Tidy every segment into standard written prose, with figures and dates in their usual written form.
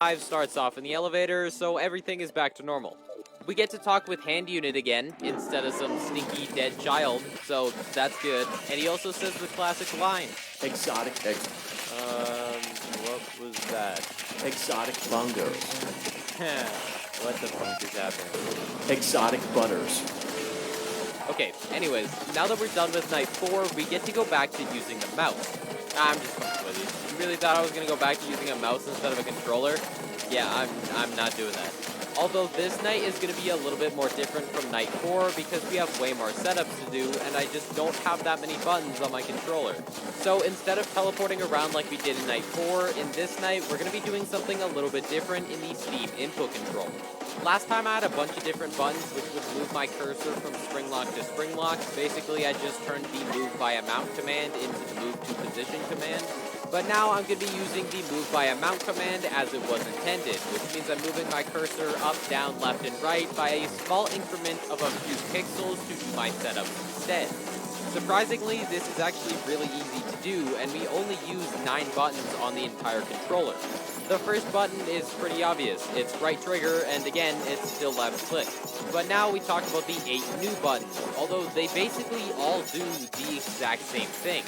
5 starts off in the elevator, so everything is back to normal. We get to talk with Hand Unit again, instead of some stinky dead child, so that's good. And he also says the classic line. What was that? Exotic bongos. What the fuck is happening? Exotic butters. Okay, anyways, now that we're done with night 4, we get to go back to using the mouse. I'm just fucking with you. You really thought I was gonna go back to using a mouse instead of a controller? Yeah, I'm not doing that. Although this night is going to be a little bit more different from night 4 because we have way more setups to do and I just don't have that many buttons on my controller. So instead of teleporting around like we did in night 4, in this night we're going to be doing something a little bit different in the Steam input control. Last time I had a bunch of different buttons which would move my cursor from spring lock to spring lock. Basically I just turned the move by amount command into the move to position command. But now I'm going to be using the move by amount command as it was intended, which means I'm moving my cursor up, down, left, and right by a small increment of a few pixels to do my setup instead. Surprisingly, this is actually really easy to do, and we only use 9 buttons on the entire controller. The first button is pretty obvious. It's right trigger, and again, it's still left click. But now we talk about the 8 new buttons, although they basically all do the exact same thing.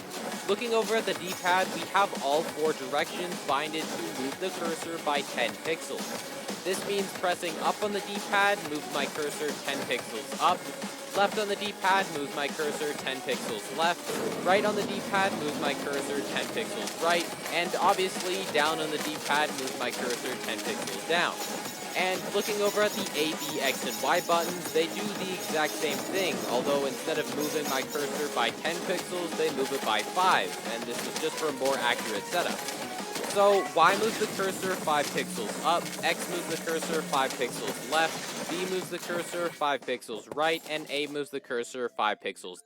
Looking over at the D-pad, we have all 4 directions binded to move the cursor by 10 pixels. This means pressing up on the D-pad moves my cursor 10 pixels up, left on the D-pad moves my cursor 10 pixels left, right on the D-pad moves my cursor 10 pixels right, and obviously down on the D-pad moves my cursor 10 pixels down. And looking over at the A, B, X, and Y buttons, they do the exact same thing, although instead of moving my cursor by 10 pixels, they move it by 5, and this is just for a more accurate setup. So, Y moves the cursor 5 pixels up, X moves the cursor 5 pixels left, B moves the cursor 5 pixels right, and A moves the cursor 5 pixels